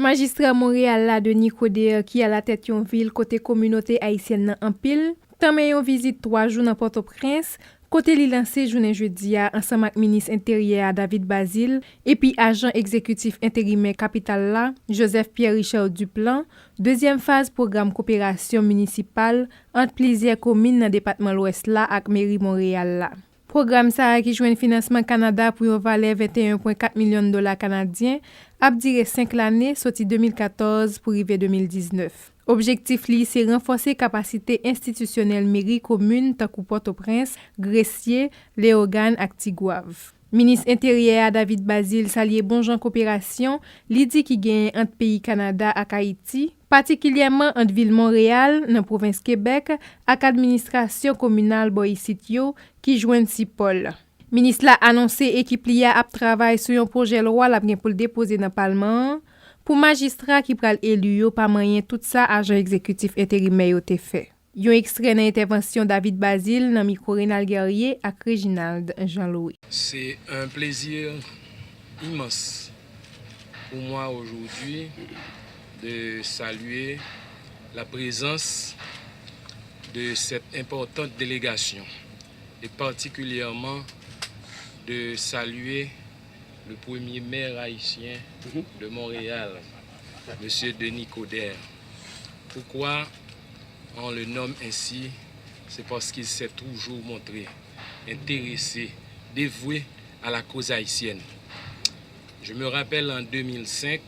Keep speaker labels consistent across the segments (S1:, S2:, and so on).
S1: Magistrat Montréal là de Nicodère qui a la tête yon ville côté communauté haïtienne en pile, tant mais yon visite 3 jours dans Port-au-Prince, côté li lancé journée jeudi ensemble avec ministre intérieur David Basile et puis agent exécutif intérimaire capital là Joseph Pierre Richard Duplan, deuxième phase programme coopération municipale entre plusieurs communes dans département l'Ouest là avec mairie Montréal là. Programme ça qui joue financement Canada pour une valeur 21,4 millions de dollars canadiens, a duré 5 l'année, sorti 2014 pour arriver 2019. Objectif li c'est renforcer capacité institutionnelle mairie commune tant que Port-au-Prince, Gressier, Léogane ak Tigouave. Ministre intérieur David Basile salué bon genre coopération, li dit qui gagne entre pays Canada ak Haïti, particulièrement entre ville Montréal dans province Québec ak administration communale Bois-Sitio qui joignent Sipol. Ministre la annoncé équipe liya ap travail sur un projet loi la pour le déposer dans parlement pour magistrat qui pral élu yo pas moyen tout ça agent exécutif intérimaire yo te fait. Yon extrait dans intervention David Basile dans micro Renal Guerrier ak Reginald Jean-Louis.
S2: C'est un plaisir immense pour moi aujourd'hui de saluer la présence de cette importante délégation et particulièrement de saluer le premier maire haïtien de Montréal, M. Denis Coderre. Pourquoi on le nomme ainsi? C'est parce qu'il s'est toujours montré intéressé, dévoué à la cause haïtienne. Je me rappelle en 2005,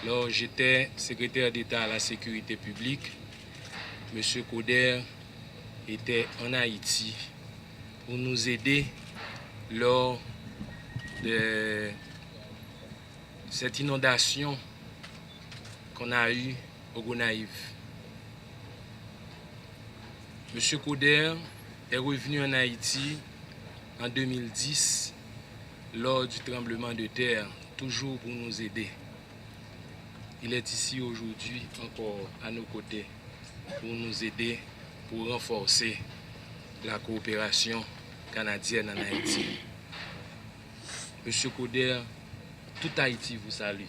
S2: lorsque j'étais secrétaire d'État à la sécurité publique, M. Coderre était en Haïti pour nous aider lors de cette inondation qu'on a eue au Gonaïve. M. Coderre est revenu en Haïti en 2010 lors du tremblement de terre, toujours pour nous aider. Il est ici aujourd'hui encore à nos côtés pour nous aider, pour renforcer la coopération canadienne en Haïti. Monsieur Coderre, tout Haïti vous salue.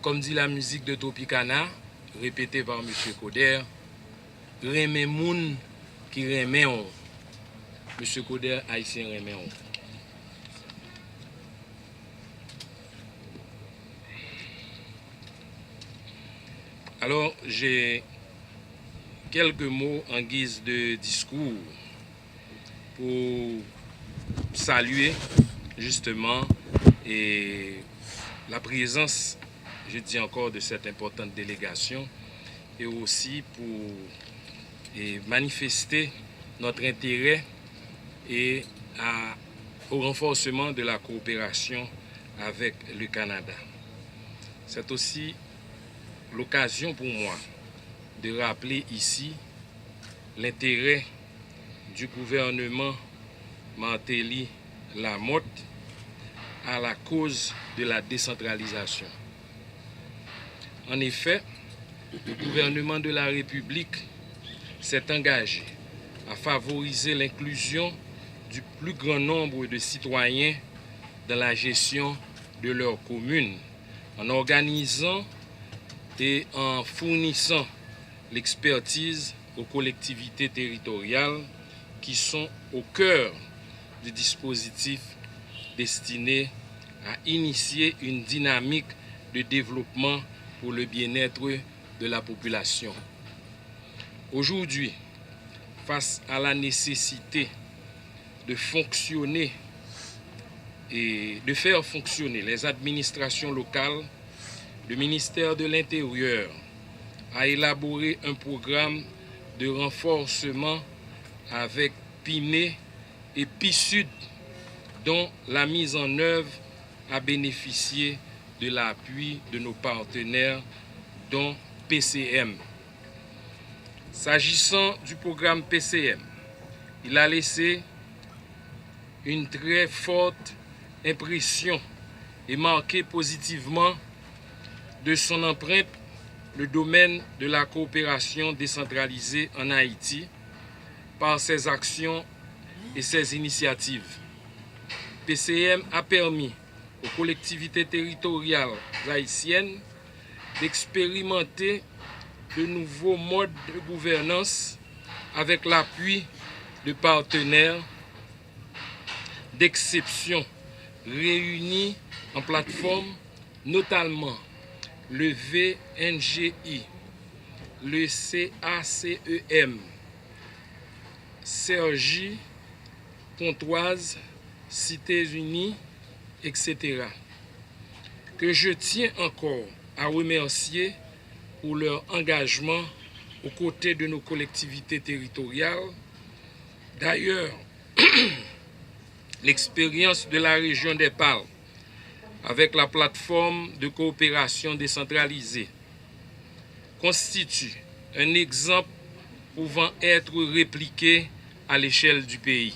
S2: Comme dit la musique de Tropicana, répétée par Monsieur Coderre, Remè moun qui remè on. Monsieur Coderre, haïtien remè on. Alors, j'ai quelques mots en guise de discours pour saluer justement la présence, je dis encore, de cette importante délégation et aussi pour manifester notre intérêt au renforcement de la coopération avec le Canada. C'est aussi l'occasion pour moi de rappeler ici l'intérêt du gouvernement Martelly Lamotte à la cause de la décentralisation. En effet, le gouvernement de la République s'est engagé à favoriser l'inclusion du plus grand nombre de citoyens dans la gestion de leurs communes, en organisant et en fournissant l'expertise aux collectivités territoriales qui sont au cœur du dispositif destiné à initier une dynamique de développement pour le bien-être de la population. Aujourd'hui, face à la nécessité de fonctionner et de faire fonctionner les administrations locales, le ministère de l'Intérieur a élaboré un programme de renforcement avec PIME et PISUD dont la mise en œuvre a bénéficié de l'appui de nos partenaires dont PCM. S'agissant du programme PCM, il a laissé une très forte impression et marqué positivement de son empreinte le domaine de la coopération décentralisée en Haïti par ses actions et ses initiatives. PCM a permis aux collectivités territoriales haïtiennes d'expérimenter de nouveaux modes de gouvernance avec l'appui de partenaires d'exception réunis en plateforme, notamment le VNGI, le CACEM, Cergy, Pontoise, Cités Unies, etc., que je tiens encore à remercier pour leur engagement aux côtés de nos collectivités territoriales. D'ailleurs, l'expérience de la région des Pales avec la plateforme de coopération décentralisée constitue un exemple pouvant être répliqué à l'échelle du pays.